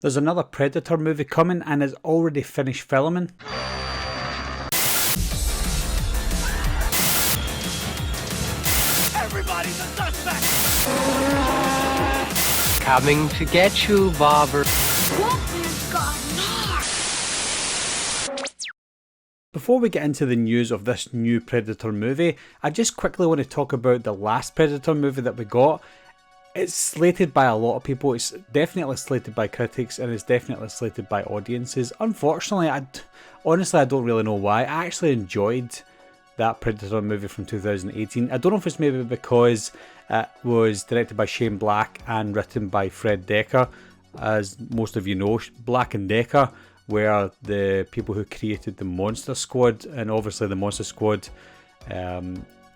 There's another Predator movie coming and is already finished filming. Everybody's a suspect! Coming to get you, Bobber. Before we get into the news of this new Predator movie, I just quickly want to talk about the last Predator movie that we got. It's slated by a lot of people, it's definitely slated by critics, and it's definitely slated by audiences. Unfortunately, honestly I don't really know why. I actually enjoyed that Predator movie from 2018. I don't know if it's maybe because it was directed by Shane Black and written by Fred Dekker. As most of you know, Black and Dekker were the people who created the Monster Squad, and obviously the Monster Squad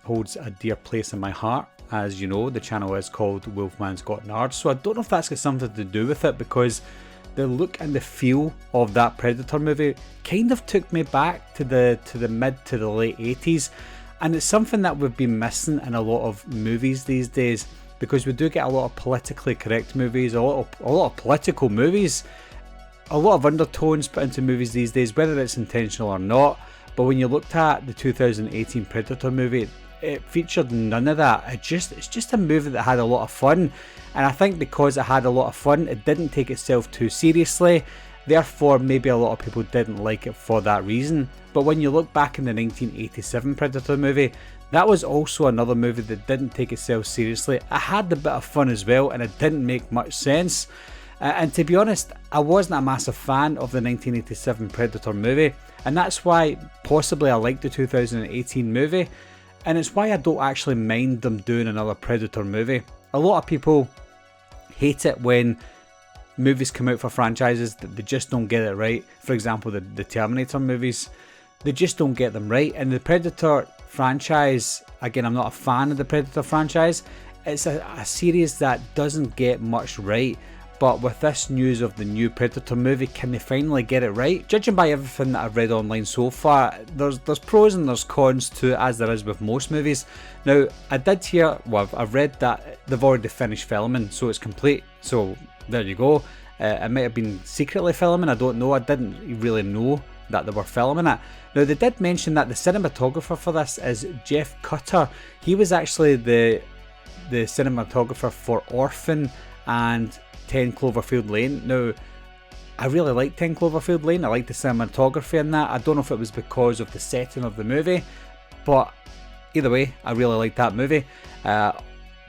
holds a dear place in my heart. As you know, the channel is called Wolfman's Got Nards, so I don't know if that's got something to do with it, because the look and the feel of that Predator movie kind of took me back to the mid to the late 80s, and it's something that we've been missing in a lot of movies these days, because we do get a lot of politically correct movies, a lot of political movies, a lot of undertones put into movies these days, whether it's intentional or not. But when you looked at the 2018 Predator movie, it featured none of that. It's just a movie that had a lot of fun, and I think because it had a lot of fun, it didn't take itself too seriously, therefore maybe a lot of people didn't like it for that reason. But when you look back in the 1987 Predator movie, that was also another movie that didn't take itself seriously. It had a bit of fun as well, and it didn't make much sense. And to be honest, I wasn't a massive fan of the 1987 Predator movie, and that's why possibly I liked the 2018 movie. And it's why I don't actually mind them doing another Predator movie. A lot of people hate it when movies come out for franchises that they just don't get it right. For example, the Terminator movies, they just don't get them right. And the Predator franchise, again, I'm not a fan of the Predator franchise. It's a series that doesn't get much right. But with this news of the new Predator movie, can they finally get it right? Judging by everything that I've read online so far, there's pros and there's cons to it, as there is with most movies. Now, I did hear, well, I've read that they've already finished filming, so it's complete. So there you go. It might have been secretly filming, I don't know. I didn't really know that they were filming it. Now, they did mention that the cinematographer for this is Jeff Cutter. He was actually the cinematographer for Orphan and 10 Cloverfield Lane. Now, I really like 10 Cloverfield Lane. I like the cinematography in that. I don't know if it was because of the setting of the movie, but either way, I really like that movie. The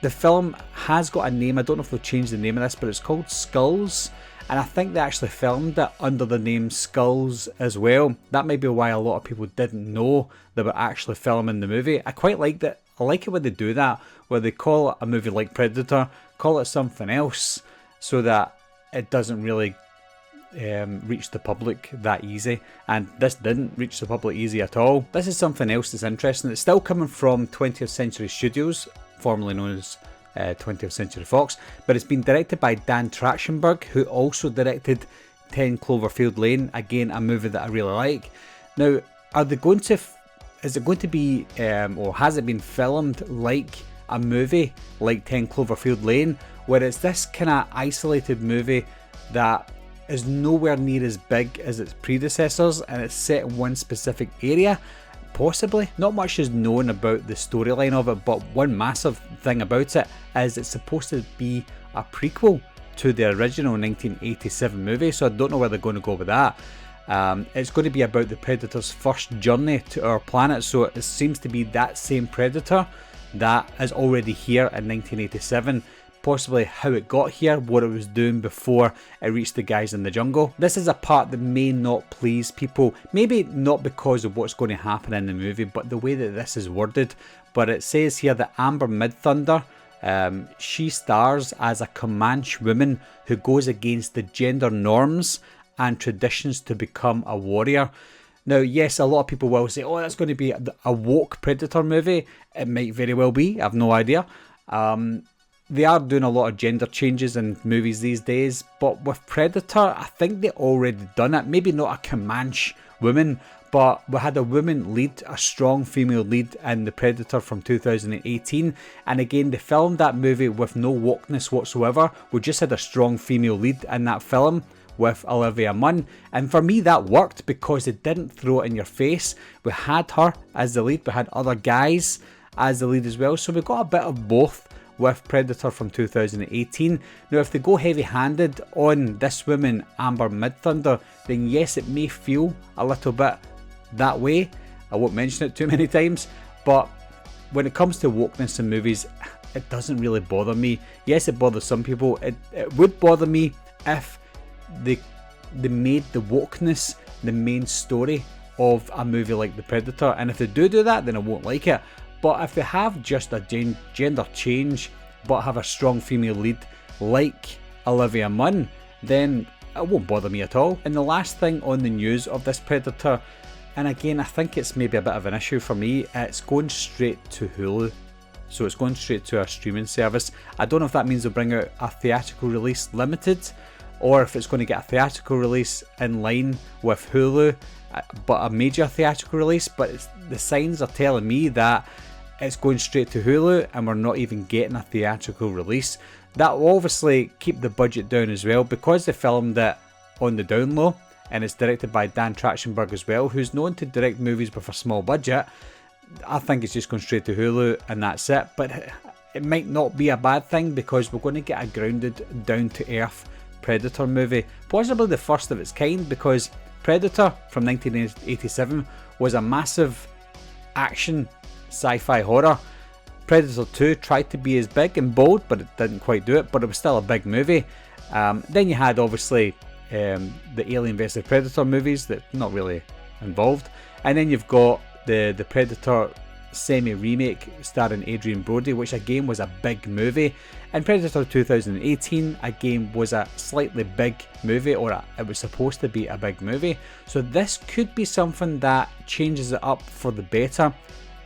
film has got a name. I don't know if they'll change the name of this, but it's called Skulls, and I think they actually filmed it under the name Skulls as well. That might be why a lot of people didn't know they were actually filming the movie. I quite like that. I like it when they do that, where they call it a movie like Predator, call it something else, so that it doesn't really reach the public that easy. And this didn't reach the public easy at all. This is something else that's interesting. It's still coming from 20th Century Studios, formerly known as 20th Century Fox, but it's been directed by Dan Trachtenberg, who also directed 10 Cloverfield Lane, again a movie that I really like. Now, is it going to be, or has it been filmed like a movie like 10 Cloverfield Lane, where it's this kind of isolated movie that is nowhere near as big as its predecessors, and it's set in one specific area? Possibly. Not much is known about the storyline of it, but one massive thing about it is it's supposed to be a prequel to the original 1987 movie, so I don't know where they're going to go with that. It's going to be about the Predator's first journey to our planet, so it seems to be that same Predator that is already here in 1987. Possibly how it got here, what it was doing before it reached the guys in the jungle. This is a part that may not please people, maybe not because of what's going to happen in the movie, but the way that this is worded. But it says here that Amber Midthunder, she stars as a Comanche woman who goes against the gender norms and traditions to become a warrior. Now, yes, a lot of people will say, oh, that's going to be a woke Predator movie. It might very well be, I have no idea. They are doing a lot of gender changes in movies these days, but with Predator, I think they already done it. Maybe not a Comanche woman, but we had a woman lead, a strong female lead in The Predator from 2018, and again, they filmed that movie with no wokeness whatsoever. We just had a strong female lead in that film. with Olivia Munn, and for me that worked because it didn't throw it in your face. We had her as the lead, we had other guys as the lead as well, so we got a bit of both with Predator from 2018. Now if they go heavy handed on this woman, Amber Midthunder, then yes, it may feel a little bit that way. I won't mention it too many times, but when it comes to wokeness in movies, it doesn't really bother me. Yes, it bothers some people. It would bother me if they made the wokeness the main story of a movie like The Predator, and if they do that, then I won't like it. But if they have just a gender change but have a strong female lead like Olivia Munn, then it won't bother me at all. And the last thing on the news of this Predator, and again I think it's maybe a bit of an issue for me, it's going straight to Hulu. So it's going straight to a streaming service. I don't know if that means they'll bring out a theatrical release limited, or if it's going to get a theatrical release in line with Hulu, but a major theatrical release. But the signs are telling me that it's going straight to Hulu and we're not even getting a theatrical release. That will obviously keep the budget down as well, because they filmed it on the down low, and it's directed by Dan Trachtenberg as well, who's known to direct movies with a small budget. I think it's just going straight to Hulu and that's it, but it might not be a bad thing because we're going to get a grounded, down-to-earth Predator movie, possibly the first of its kind, because Predator from 1987 was a massive action sci-fi horror. Predator 2 tried to be as big and bold, but it didn't quite do it, but it was still a big movie. Then you had obviously the Alien vs Predator movies that not really involved, and then you've got the Predator semi-remake starring Adrian Brody, which again was a big movie, and Predator 2018 again was a slightly big movie, or it was supposed to be a big movie. So this could be something that changes it up for the better.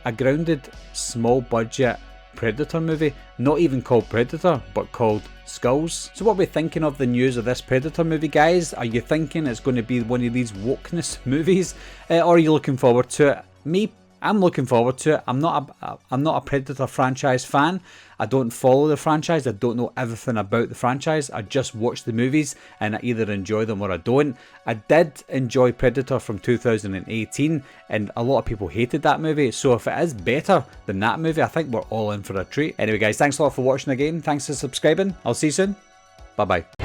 A grounded, small budget Predator movie, not even called Predator, but called Skulls. So what are we thinking of the news of this Predator movie, guys? Are you thinking it's going to be one of these wokeness movies, or are you looking forward to it? Me, I'm looking forward to it. I'm not a Predator franchise fan. I don't follow the franchise. I don't know everything about the franchise. I just watch the movies and I either enjoy them or I don't. I did enjoy Predator from 2018, and a lot of people hated that movie. So if it is better than that movie, I think we're all in for a treat. Anyway guys, thanks a lot for watching again. Thanks for subscribing. I'll see you soon. Bye bye.